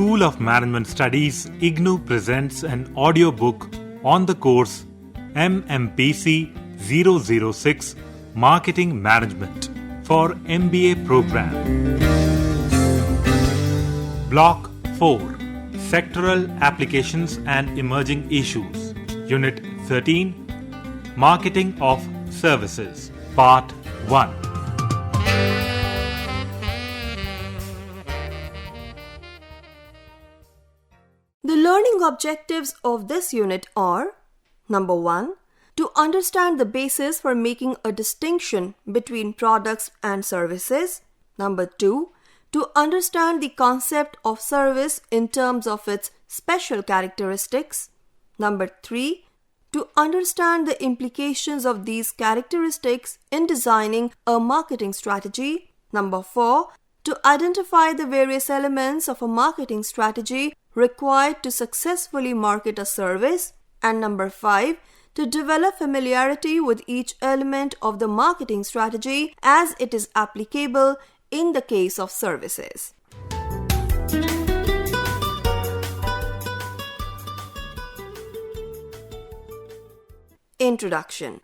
School of Management Studies, IGNOU presents an audiobook on the course Mmpc 006 Marketing Management for MBA program. Block 4 Sectoral Applications and Emerging Issues. Unit 13 Marketing of Services. Part 1. The learning objectives of this unit are: Number 1. To understand the basis for making a distinction between products and services. Number 2. To understand the concept of service in terms of its special characteristics. Number 3. To understand the implications of these characteristics in designing a marketing strategy. Number 4. To identify the various elements of a marketing strategy required to successfully market a service. And number 5. To develop familiarity with each element of the marketing strategy as it is applicable in the case of services. Introduction.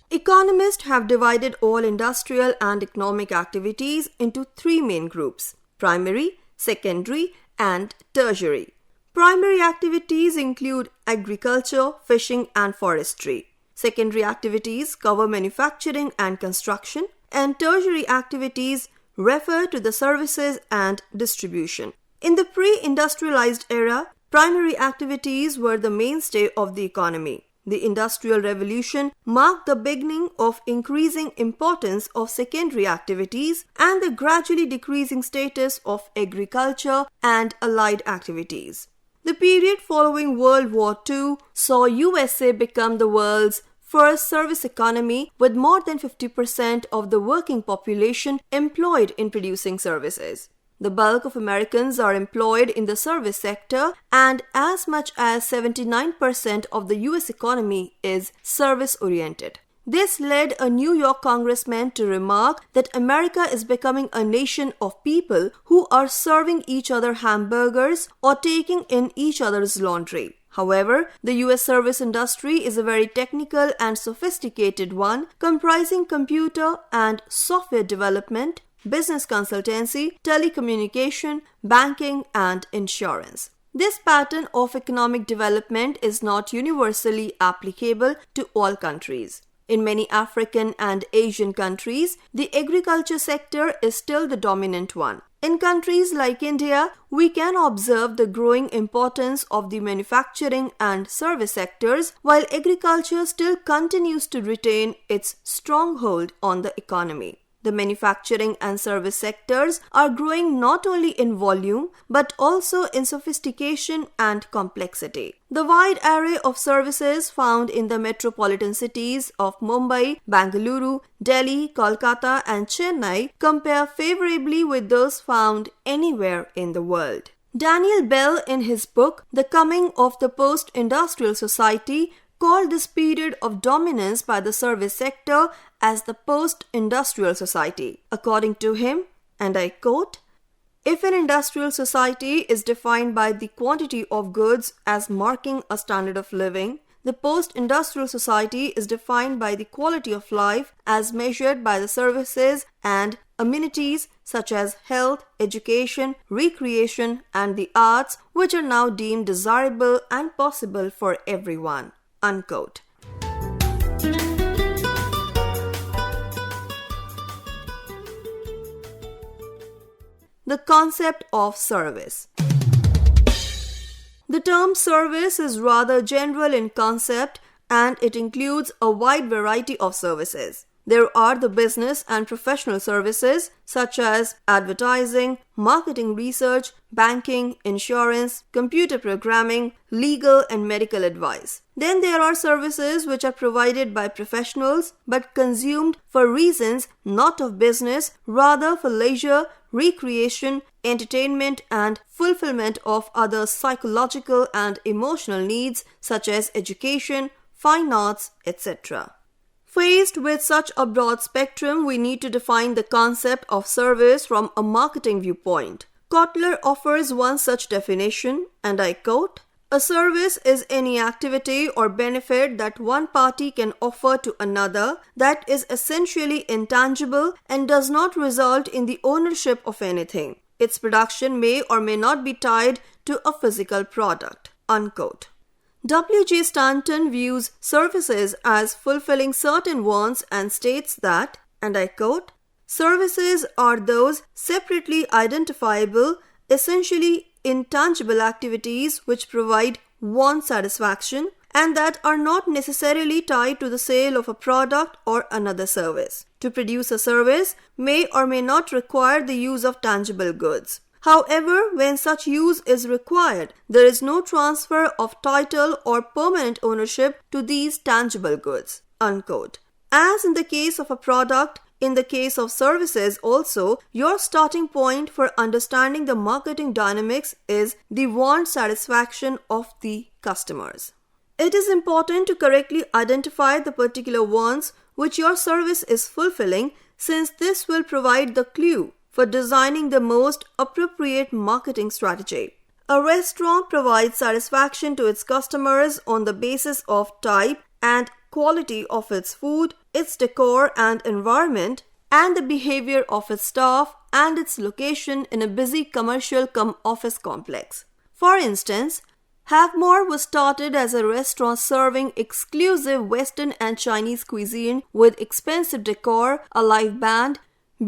Economists have divided all industrial and economic activities into three main groups: primary, secondary, and tertiary. Primary activities include agriculture, fishing, and forestry. Secondary activities cover manufacturing and construction, and tertiary activities refer to the services and distribution. In the pre-industrialized era, primary activities were the mainstay of the economy. The Industrial Revolution marked the beginning of increasing importance of secondary activities and the gradually decreasing status of agriculture and allied activities. The period following World War II saw USA become the world's first service economy, with more than 50% of the working population employed in producing services. The bulk of Americans are employed in the service sector, and as much as 79% of the US economy is service-oriented. This led a New York congressman to remark that America is becoming a nation of people who are serving each other hamburgers or taking in each other's laundry. However, the US service industry is a very technical and sophisticated one, comprising computer and software development, business consultancy, telecommunication, banking, and insurance. This pattern of economic development is not universally applicable to all countries. In many African and Asian countries, the agriculture sector is still the dominant one. In countries like India, we can observe the growing importance of the manufacturing and service sectors, while agriculture still continues to retain its stronghold on the economy. The manufacturing and service sectors are growing not only in volume but also in sophistication and complexity. The wide array of services found in the metropolitan cities of Mumbai, Bengaluru, Delhi, Kolkata, and Chennai compare favorably with those found anywhere in the world. Daniel Bell, in his book The Coming of the Post-Industrial Society, called this period of dominance by the service sector as the post-industrial society. According to him, and I quote, "If an industrial society is defined by the quantity of goods as marking a standard of living, the post-industrial society is defined by the quality of life as measured by the services and amenities such as health, education, recreation, and the arts, which are now deemed desirable and possible for everyone." Unquote. The concept of service. The term service is rather general in concept, and it includes a wide variety of services. There are the business and professional services such as advertising, marketing research, banking, insurance, computer programming, legal and medical advice. Then there are services which are provided by professionals but consumed for reasons not of business, rather for leisure, recreation, entertainment, and fulfillment of other psychological and emotional needs such as education, fine arts, etc. Faced with such a broad spectrum, we need to define the concept of service from a marketing viewpoint. Kotler offers one such definition, and I quote, "A service is any activity or benefit that one party can offer to another that is essentially intangible and does not result in the ownership of anything. Its production may or may not be tied to a physical product." Unquote. W.J. Stanton views services as fulfilling certain wants and states that, and I quote, "Services are those separately identifiable, essentially intangible activities which provide want satisfaction and that are not necessarily tied to the sale of a product or another service. To produce a service may or may not require the use of tangible goods. However, when such use is required, there is no transfer of title or permanent ownership to these tangible goods." Unquote. As in the case of a product, in the case of services also, your starting point for understanding the marketing dynamics is the want satisfaction of the customers. It is important to correctly identify the particular wants which your service is fulfilling, since this will provide the clue for designing the most appropriate marketing strategy. A restaurant provides satisfaction to its customers on the basis of type and quality of its food, its decor and environment, and the behavior of its staff and its location in a busy commercial-cum-office complex. For instance, Havmore was started as a restaurant serving exclusive Western and Chinese cuisine with expensive decor, a live band,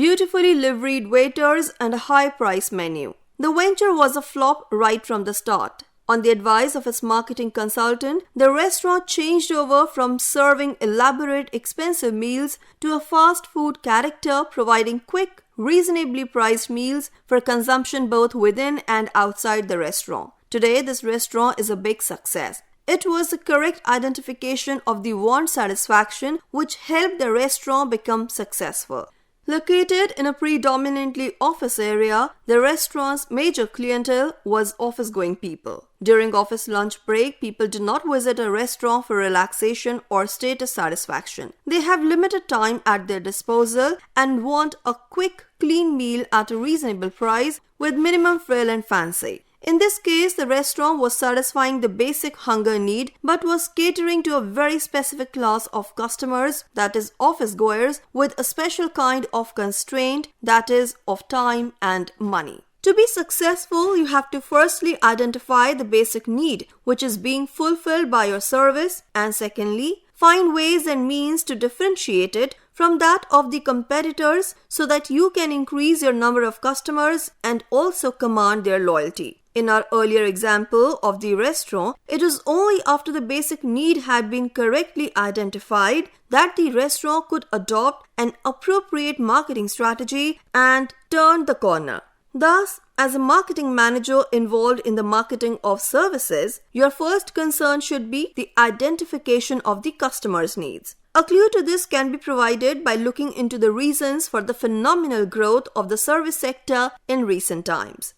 beautifully liveried waiters, and a high-price menu. The venture was a flop right from the start. On the advice of its marketing consultant, the restaurant changed over from serving elaborate, expensive meals to a fast food character, providing quick, reasonably priced meals for consumption both within and outside the restaurant. Today, this restaurant is a big success. It was the correct identification of the want satisfaction which helped the restaurant become successful. Located in a predominantly office area, the restaurant's major clientele was office-going people. During office lunch break, people do not visit a restaurant for relaxation or status satisfaction. They have limited time at their disposal and want a quick, clean meal at a reasonable price with minimum frill and fancy. In this case, the restaurant was satisfying the basic hunger need but was catering to a very specific class of customers, that is, office goers, with a special kind of constraint, that is, of time and money. To be successful, you have to firstly identify the basic need which is being fulfilled by your service, and secondly, find ways and means to differentiate it from that of the competitors so that you can increase your number of customers and also command their loyalty. In our earlier example of the restaurant, it was only after the basic need had been correctly identified that the restaurant could adopt an appropriate marketing strategy and turn the corner. Thus, as a marketing manager involved in the marketing of services, your first concern should be the identification of the customer's needs. A clue to this can be provided by looking into the reasons for the phenomenal growth of the service sector in recent times.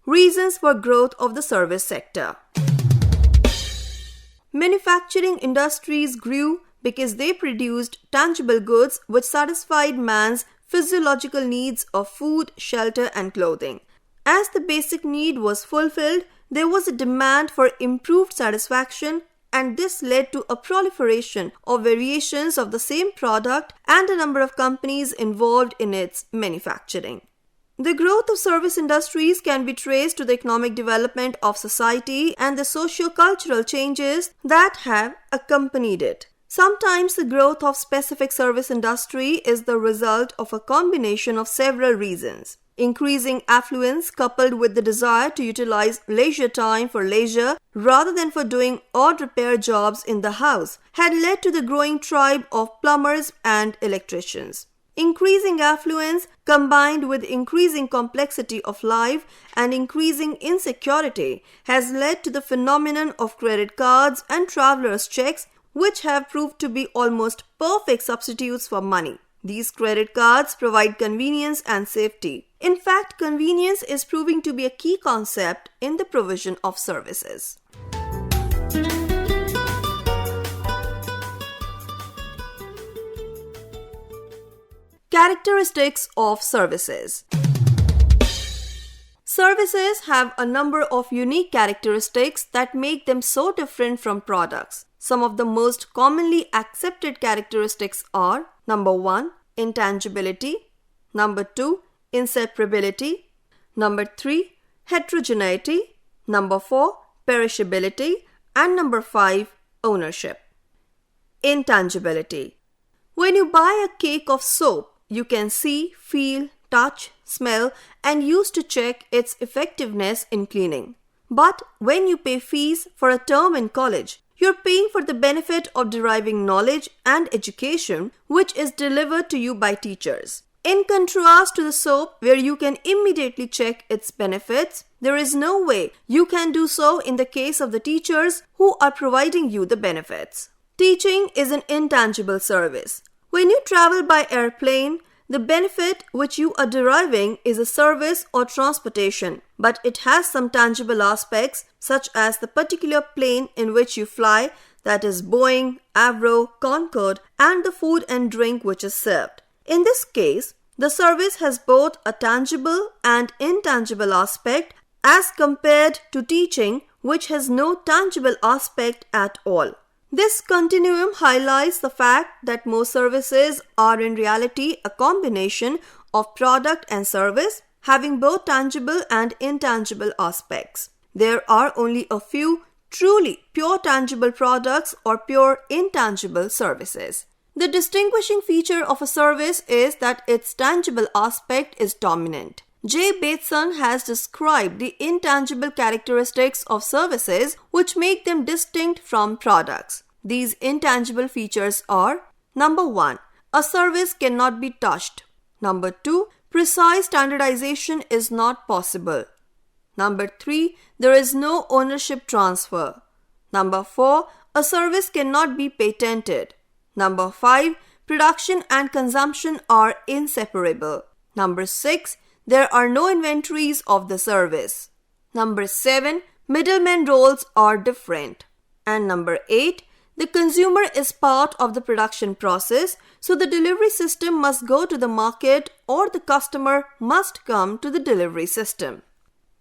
Reasons for growth of the service sector. Manufacturing industries grew because they produced tangible goods which satisfied man's physiological needs of food, shelter, and clothing. As the basic need was fulfilled, there was a demand for improved satisfaction, and this led to a proliferation of variations of the same product and a number of companies involved in its manufacturing. The growth of service industries can be traced to the economic development of society and the socio-cultural changes that have accompanied it. Sometimes the growth of specific service industry is the result of a combination of several reasons. Increasing affluence coupled with the desire to utilize leisure time for leisure rather than for doing odd repair jobs in the house had led to the growing tribe of plumbers and electricians. Increasing affluence combined with increasing complexity of life and increasing insecurity has led to the phenomenon of credit cards and travelers' checks, which have proved to be almost perfect substitutes for money. These credit cards provide convenience and safety. In fact, convenience is proving to be a key concept in the provision of services. Characteristics of services. Services have a number of unique characteristics that make them so different from products. Some of the most commonly accepted characteristics are: number 1, intangibility; number 2, inseparability; number 3, heterogeneity; number 4, perishability; and number 5, ownership. Intangibility. When you buy a cake of soap, you can see, feel, touch, smell, and use to check its effectiveness in cleaning. But when you pay fees for a term in college, you're paying for the benefit of deriving knowledge and education which is delivered to you by teachers. In contrast to the soap, where you can immediately check its benefits, there is no way you can do so in the case of the teachers who are providing you the benefits. Teaching is an intangible service. When you travel by airplane, the benefit which you are deriving is a service or transportation, but it has some tangible aspects such as the particular plane in which you fly, that is Boeing, Avro, Concorde, and the food and drink which is served. In this case, the service has both a tangible and intangible aspect as compared to teaching, which has no tangible aspect at all. This continuum highlights the fact that most services are in reality a combination of product and service, having both tangible and intangible aspects. There are only a few truly pure tangible products or pure intangible services. The distinguishing feature of a service is that its tangible aspect is dominant. J. Bateson has described the intangible characteristics of services which make them distinct from products. These intangible features are: number 1, a service cannot be touched. Number 2, precise standardization is not possible. Number 3, there is no ownership transfer. Number 4, a service cannot be patented. Number 5, production and consumption are inseparable. Number 6, there are no inventories of the service. Number 7, middlemen roles are different. And number 8, the consumer is part of the production process, so the delivery system must go to the market or the customer must come to the delivery system.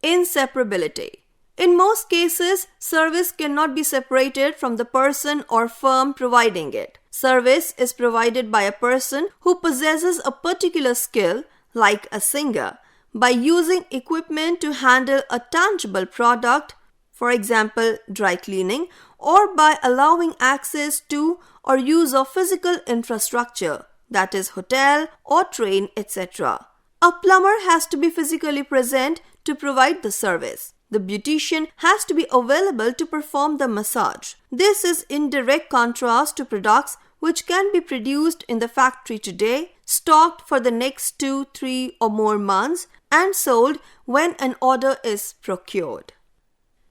Inseparability. In most cases, service cannot be separated from the person or firm providing it. Service is provided by a person who possesses a particular skill, like a singer, by using equipment to handle a tangible product, for example, dry cleaning, or by allowing access to or use of physical infrastructure, that is hotel or train, etc. A plumber has to be physically present to provide the service. The beautician has to be available to perform the massage. This is in direct contrast to products which can be produced in the factory today, stocked for the next 2, 3 or more months, and sold when an order is procured.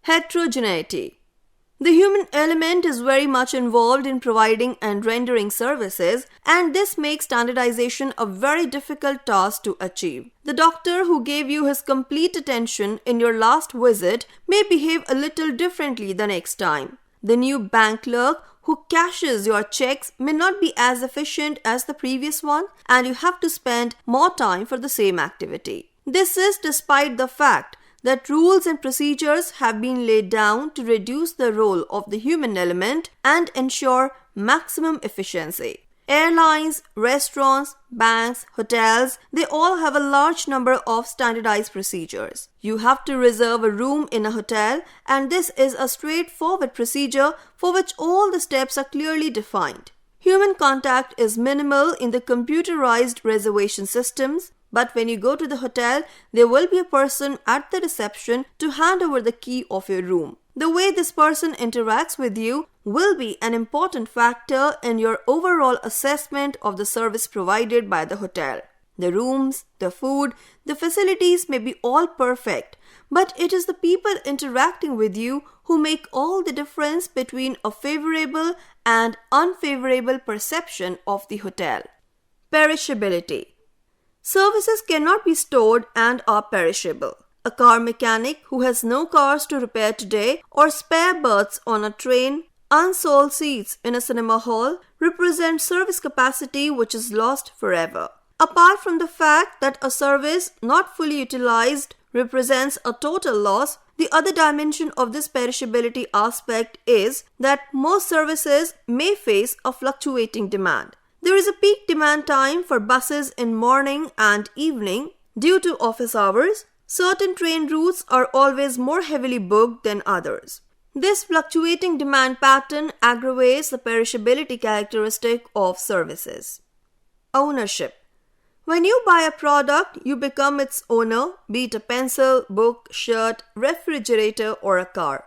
Heterogeneity. The human element is very much involved in providing and rendering services, and this makes standardization a very difficult task to achieve. The doctor who gave you his complete attention in your last visit may behave a little differently the next time. The new bank clerk who cashes your checks may not be as efficient as the previous one, and you have to spend more time for the same activity. This is despite the fact that rules and procedures have been laid down to reduce the role of the human element and ensure maximum efficiency. Airlines, restaurants, banks, hotels, they all have a large number of standardized procedures. You have to reserve a room in a hotel, and this is a straightforward procedure for which all the steps are clearly defined. Human contact is minimal in the computerized reservation systems, but when you go to the hotel, there will be a person at the reception to hand over the key of your room. The way this person interacts with you will be an important factor in your overall assessment of the service provided by the hotel. The rooms, the food, the facilities may be all perfect, but it is the people interacting with you who make all the difference between a favorable and unfavorable perception of the hotel. Perishability. Services cannot be stored and are perishable. A car mechanic who has no cars to repair today, or spare berths on a train, unsold seats in a cinema hall, represent service capacity which is lost forever. Apart from the fact that a service not fully utilized represents a total loss, the other dimension of this perishability aspect is that most services may face a fluctuating demand. There is a peak demand time for buses in morning and evening due to office hours. Certain train routes are always more heavily booked than others. This fluctuating demand pattern aggravates the perishability characteristic of services. Ownership. When you buy a product, you become its owner, be it a pencil, book, shirt, refrigerator, or a car.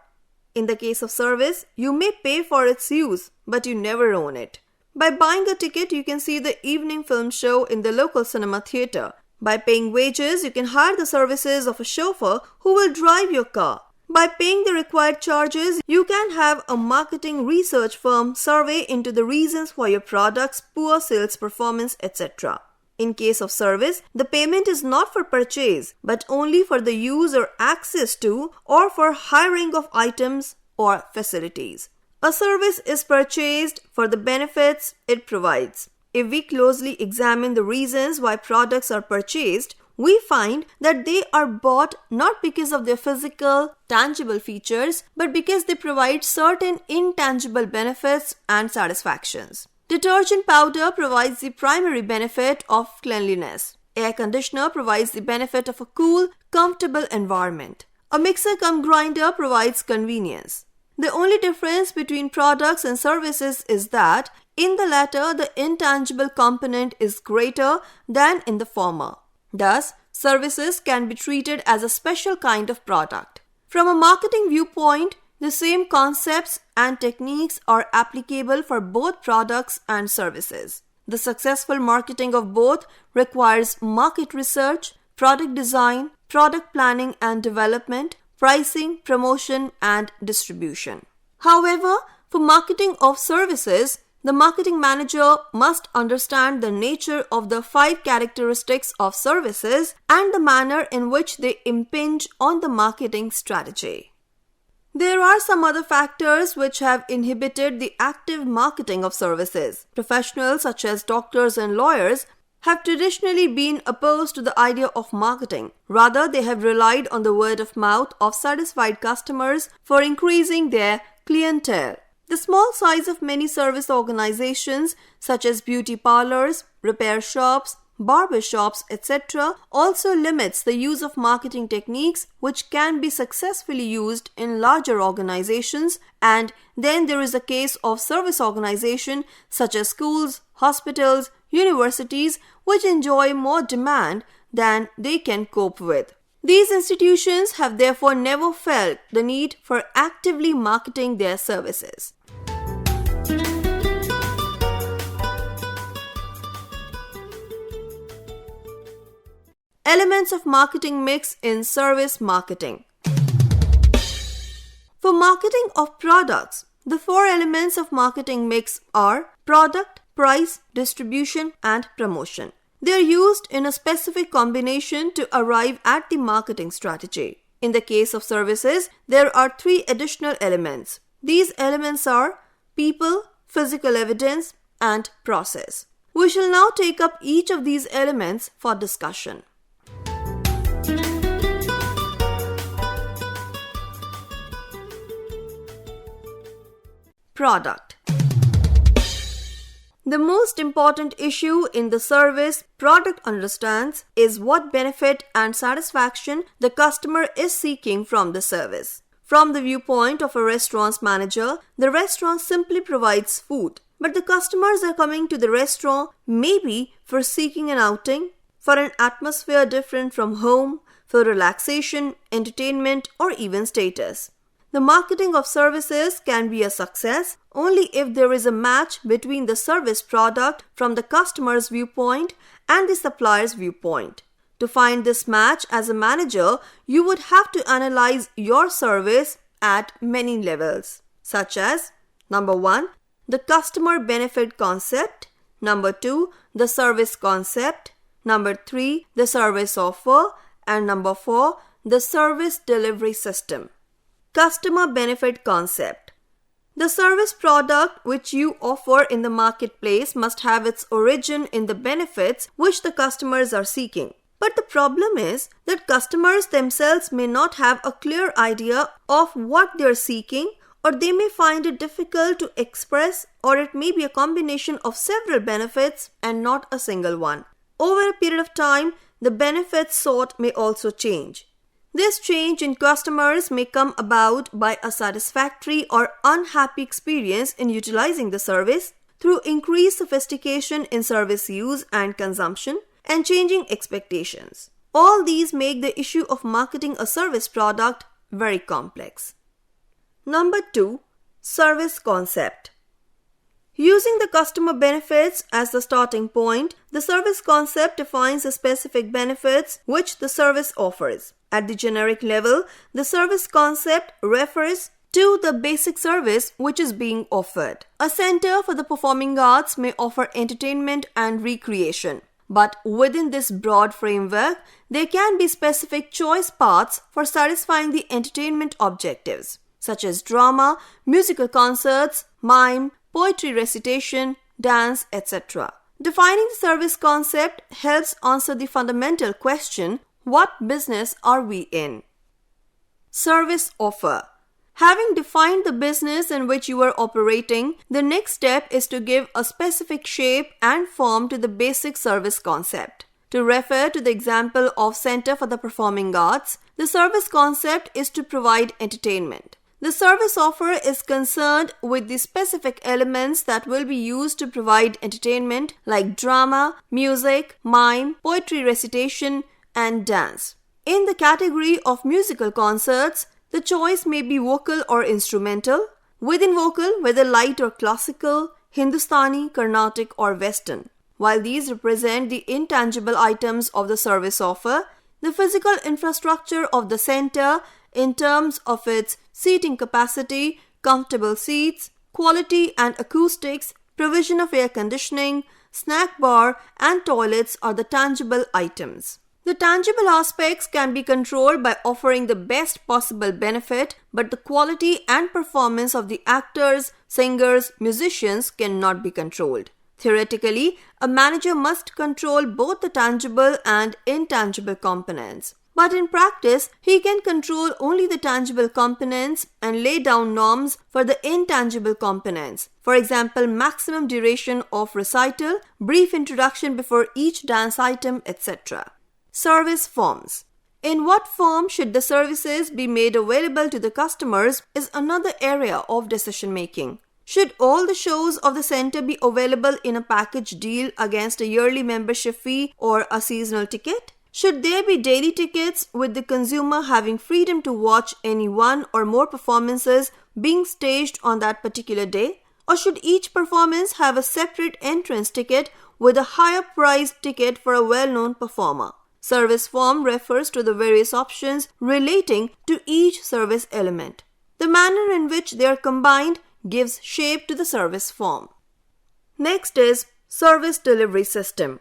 In the case of service, you may pay for its use, but you never own it. By buying a ticket, you can see the evening film show in the local cinema theater. By paying wages, you can hire the services of a chauffeur who will drive your car. By paying the required charges, you can have a marketing research firm survey into the reasons for your product's poor sales performance, etc. In case of service, the payment is not for purchase, but only for the use or access to or for hiring of items or facilities. A service is purchased for the benefits it provides. If we closely examine the reasons why products are purchased, we find that they are bought not because of their physical, tangible features, but because they provide certain intangible benefits and satisfactions. Detergent powder provides the primary benefit of cleanliness. Air conditioner provides the benefit of a cool, comfortable environment. A mixer cum grinder provides convenience. The only difference between products and services is that in the latter, the intangible component is greater than in the former. Thus, services can be treated as a special kind of product. From a marketing viewpoint, the same concepts and techniques are applicable for both products and services. The successful marketing of both requires market research, product design, product planning and development, pricing, promotion, and distribution. However, for marketing of services, the marketing manager must understand the nature of the 5 characteristics of services and the manner in which they impinge on the marketing strategy. There are some other factors which have inhibited the active marketing of services. Professionals such as doctors and lawyers have traditionally been opposed to the idea of marketing. Rather, they have relied on the word of mouth of satisfied customers for increasing their clientele. The small size of many service organizations such as beauty parlors, repair shops, barber shops, etc. also limits the use of marketing techniques which can be successfully used in larger organizations, and then there is a case of service organization such as schools, hospitals, universities which enjoy more demand than they can cope with. These institutions have therefore never felt the need for actively marketing their services. Elements of marketing mix in service marketing. For marketing of products, the 4 elements of marketing mix are product, price, distribution, and promotion. They are used in a specific combination to arrive at the marketing strategy. In the case of services, there are 3 additional elements. These elements are people, physical evidence, and process. We shall now take up each of these elements for discussion. Product. The most important issue in the service product understands is what benefit and satisfaction the customer is seeking from the service. From the viewpoint of a restaurant's manager, the restaurant simply provides food, but the customers are coming to the restaurant maybe for seeking an outing, for an atmosphere different from home, for relaxation, entertainment, or even status. The marketing of services can be a success only if there is a match between the service product from the customer's viewpoint and the supplier's viewpoint. To find this match as a manager, you would have to analyze your service at many levels, such as number 1, the customer benefit concept, number 2, the service concept, number 3, the service offer, and number 4, the service delivery system. Customer benefit concept. The service product which you offer in the marketplace must have its origin in the benefits which the customers are seeking. But the problem is that customers themselves may not have a clear idea of what they are seeking, or they may find it difficult to express, or it may be a combination of several benefits and not a single one. Over a period of time, the benefits sought may also change. This change in customers may come about by a satisfactory or unhappy experience in utilizing the service, through increased sophistication in service use and consumption, and changing expectations. All these make the issue of marketing a service product very complex. Number 2. Service concept. Using the customer benefits as the starting point, the service concept defines the specific benefits which the service offers. At the generic level, the service concept refers to the basic service which is being offered. A center for the performing arts may offer entertainment and recreation. But within this broad framework, there can be specific choice paths for satisfying the entertainment objectives, such as drama, musical concerts, mime, poetry recitation, dance, etc. Defining the service concept helps answer the fundamental question, what business are we in? Service offer. Having defined the business in which you are operating, the next step is to give a specific shape and form to the basic service concept. To refer to the example of Center for the Performing Arts, the service concept is to provide entertainment. The service offer is concerned with the specific elements that will be used to provide entertainment like drama, music, mime, poetry recitation, and dance. In the category of musical concerts, the choice may be vocal or instrumental. Within vocal, whether light or classical, Hindustani, Carnatic or Western. While these represent the intangible items of the service offer, the physical infrastructure of the center in terms of its seating capacity, comfortable seats, quality and acoustics, provision of air conditioning, snack bar and toilets are the tangible items. The tangible aspects can be controlled by offering the best possible benefit, but the quality and performance of the actors, singers, musicians cannot be controlled. Theoretically, a manager must control both the tangible and intangible components. But in practice, he can control only the tangible components and lay down norms for the intangible components. For example, maximum duration of recital, brief introduction before each dance item, etc. Service forms. In what form should the services be made available to the customers is another area of decision making. Should all the shows of the center be available in a package deal against a yearly membership fee or a seasonal ticket? Should there be daily tickets with the consumer having freedom to watch any one or more performances being staged on that particular day? Or should each performance have a separate entrance ticket with a higher priced ticket for a well-known performer? Service form refers to the various options relating to each service element. The manner in which they are combined gives shape to the service form. Next is service delivery system.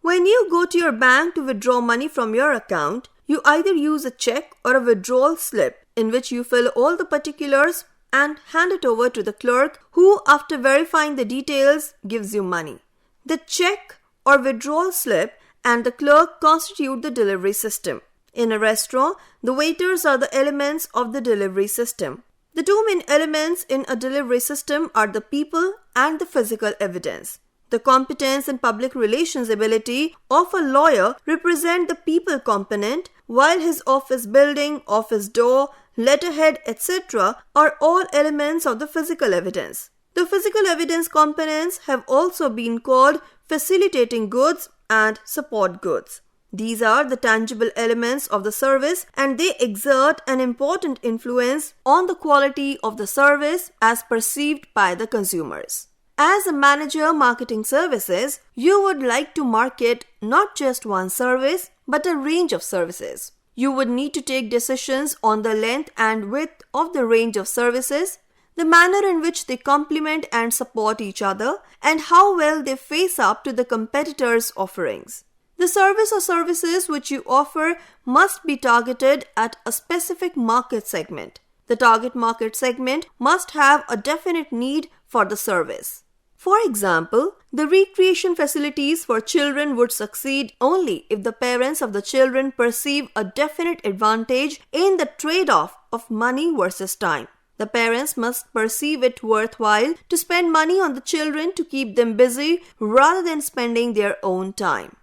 When you go to your bank to withdraw money from your account, you either use a check or a withdrawal slip in which you fill all the particulars and hand it over to the clerk who, after verifying the details, gives you money. The check or withdrawal slip and the clerk constitute the delivery system. In a restaurant, the waiters are the elements of the delivery system. The two main elements in a delivery system are the people and the physical evidence. The competence and public relations ability of a lawyer represent the people component, while his office building, office door, letterhead, etc. are all elements of the physical evidence. The physical evidence components have also been called facilitating goods and support goods. These are the tangible elements of the service and they exert an important influence on the quality of the service as perceived by the consumers. As a manager marketing services, you would like to market not just one service but a range of services. You would need to take decisions on the length and width of the range of services, the manner in which they complement and support each other, and how well they face up to the competitors' offerings. The service or services which you offer must be targeted at a specific market segment. The target market segment must have a definite need for the service. For example, the recreation facilities for children would succeed only if the parents of the children perceive a definite advantage in the trade-off of money versus time. The parents must perceive it worthwhile to spend money on the children to keep them busy rather than spending their own time.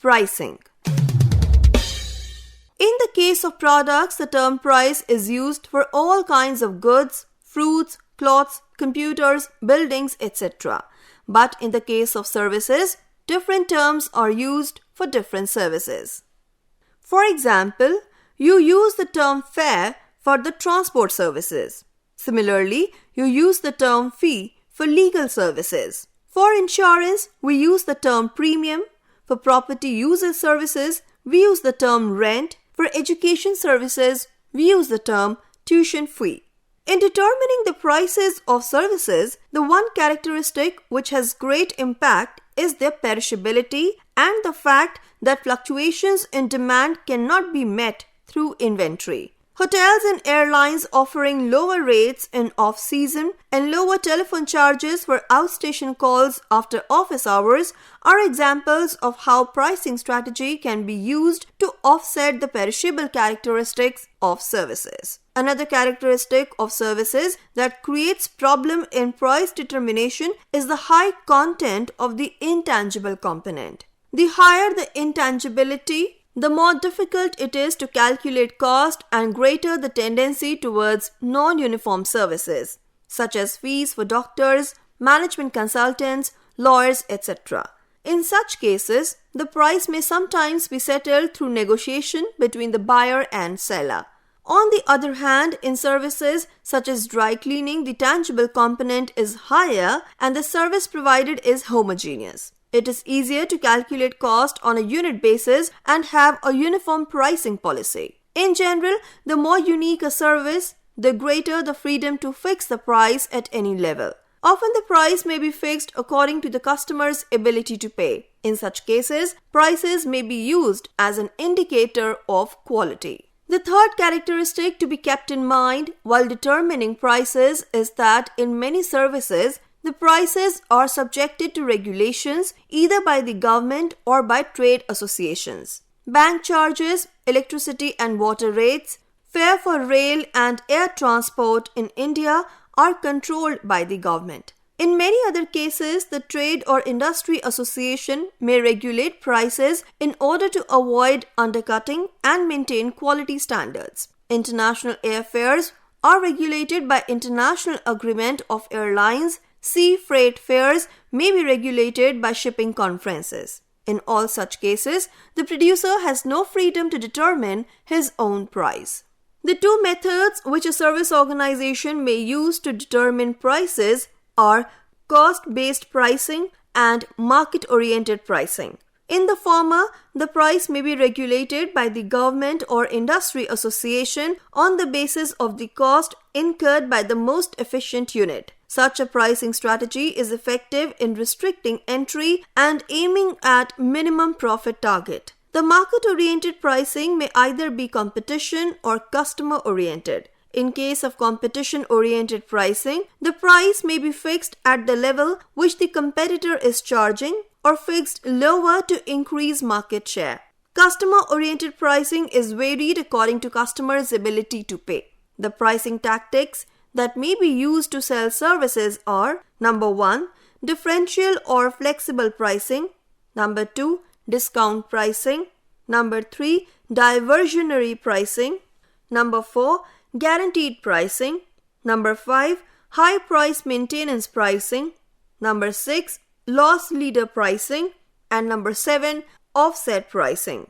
Pricing. In the case of products, the term price is used for all kinds of goods, fruits, clothes, computers, buildings, etc. But in the case of services, different terms are used for different services. For example, you use the term fare for the transport services. Similarly, you use the term fee for legal services. For insurance, we use the term premium. For property usage services, we use the term rent. For education services, we use the term tuition fee. In determining the prices of services, the one characteristic which has great impact is their perishability and the fact that fluctuations in demand cannot be met through inventory. Hotels and airlines offering lower rates in off-season and lower telephone charges for outstation calls after office hours are examples of how pricing strategy can be used to offset the perishable characteristics of services. Another characteristic of services that creates problem in price determination is the high content of the intangible component. The higher the intangibility, the more difficult it is to calculate cost and greater the tendency towards non-uniform services, such as fees for doctors, management consultants, lawyers, etc. In such cases, the price may sometimes be settled through negotiation between the buyer and seller. On the other hand, in services such as dry cleaning, the tangible component is higher and the service provided is homogeneous. It is easier to calculate cost on a unit basis and have a uniform pricing policy. In general, the more unique a service, the greater the freedom to fix the price at any level. Often the price may be fixed according to the customer's ability to pay. In such cases, prices may be used as an indicator of quality. The third characteristic to be kept in mind while determining prices is that in many services, the prices are subjected to regulations either by the government or by trade associations. Bank charges, electricity and water rates, fare for rail and air transport in India are controlled by the government. In many other cases, the trade or industry association may regulate prices in order to avoid undercutting and maintain quality standards. International airfares are regulated by international agreement of airlines. Sea freight fares may be regulated by shipping conferences. In all such cases, the producer has no freedom to determine his own price. The two methods which a service organization may use to determine prices are cost-based pricing and market-oriented pricing. In the former, the price may be regulated by the government or industry association on the basis of the cost incurred by the most efficient unit. Such a pricing strategy is effective in restricting entry and aiming at minimum profit target. The market-oriented pricing may either be competition or customer-oriented. In case of competition-oriented pricing, the price may be fixed at the level which the competitor is charging or fixed lower to increase market share. Customer-oriented pricing is varied according to customers' ability to pay. The pricing tactics that may be used to sell services are: number 1, differential or flexible pricing; number 2, discount pricing; number 3, diversionary pricing; number 4, guaranteed pricing; number 5, high price maintenance pricing; number 6, loss leader pricing; and number 7, offset pricing.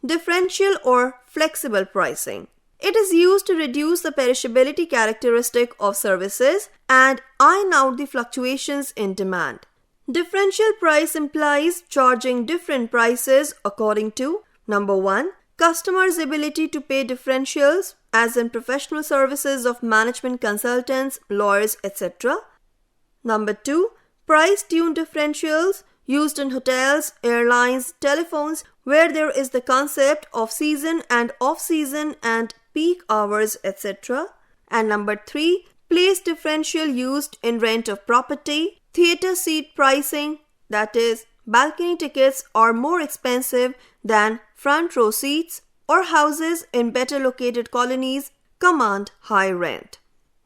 Differential or flexible pricing. It is used to reduce the perishability characteristic of services and iron out the fluctuations in demand. Differential price implies charging different prices according to: number 1, customers' ability to pay differentials, as in professional services of management consultants, lawyers, etc. Number 2, price-tuned differentials, used in hotels, airlines, telephones, where there is the concept of season and off-season and peak hours, etc. And number 3, place differential used in rent of property. Theatre seat pricing, that is, balcony tickets are more expensive than front row seats, or houses in better located colonies command high rent.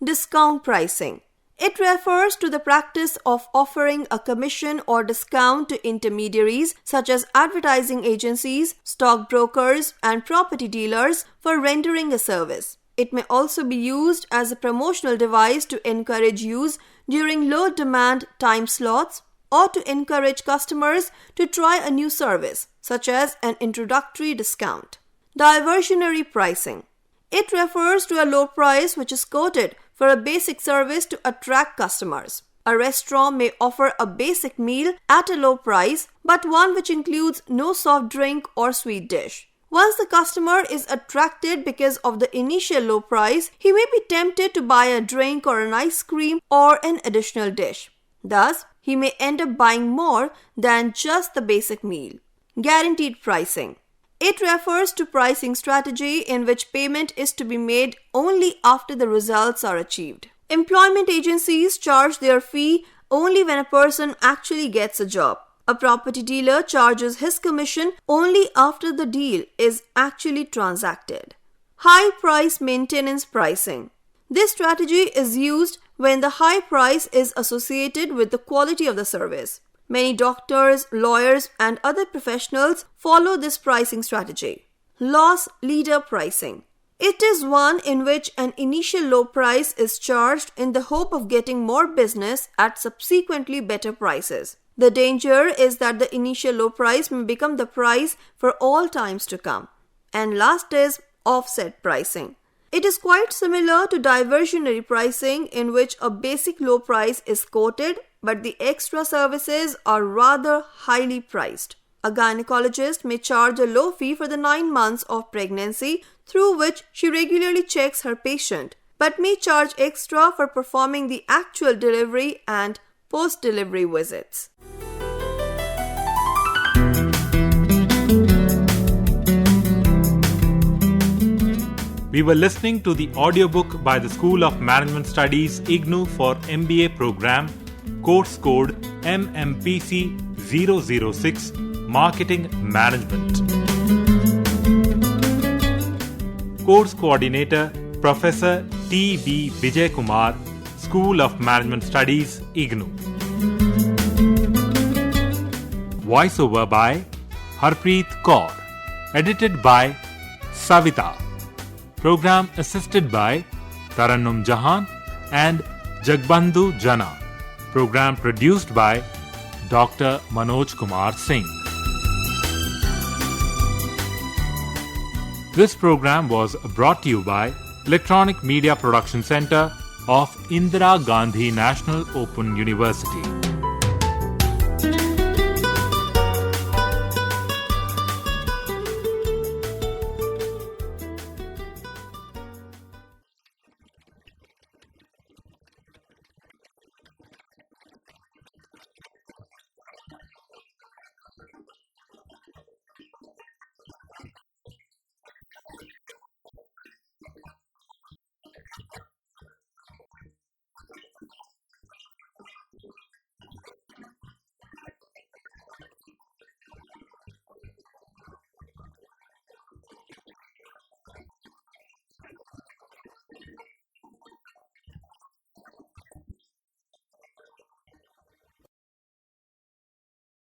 Discount pricing. It refers to the practice of offering a commission or discount to intermediaries such as advertising agencies, stockbrokers, and property dealers for rendering a service. It may also be used as a promotional device to encourage use during low demand time slots or to encourage customers to try a new service, such as an introductory discount. Diversionary pricing. It refers to a low price which is quoted for a basic service to attract customers. A restaurant may offer a basic meal at a low price, but one which includes no soft drink or sweet dish. Once the customer is attracted because of the initial low price, he may be tempted to buy a drink or an ice cream or an additional dish. Thus, he may end up buying more than just the basic meal. Guaranteed pricing. It refers to pricing strategy in which payment is to be made only after the results are achieved. Employment agencies charge their fee only when a person actually gets a job. A property dealer charges his commission only after the deal is actually transacted. High price maintenance pricing. This strategy is used when the high price is associated with the quality of the service. Many doctors, lawyers, and other professionals follow this pricing strategy. Loss leader pricing. It is one in which an initial low price is charged in the hope of getting more business at subsequently better prices. The danger is that the initial low price may become the price for all times to come. And last is offset pricing. It is quite similar to diversionary pricing in which a basic low price is quoted, but the extra services are rather highly priced. A gynecologist may charge a low fee for the 9 months of pregnancy through which she regularly checks her patient, but may charge extra for performing the actual delivery and post-delivery visits. We were listening to the audiobook by the School of Management Studies IGNOU for MBA program, course code Mmpc 006, Marketing Management. Course Coordinator Professor T.B. Vijay Kumar, School of Management Studies IGNOU. Voiceover by Harpreet Kaur. Edited by Savita. Program assisted by Tarannum Jahan and Jagbandhu Jana. Program produced by Dr. Manoj Kumar Singh. This program was brought to you by Electronic Media Production Center of Indira Gandhi National Open University.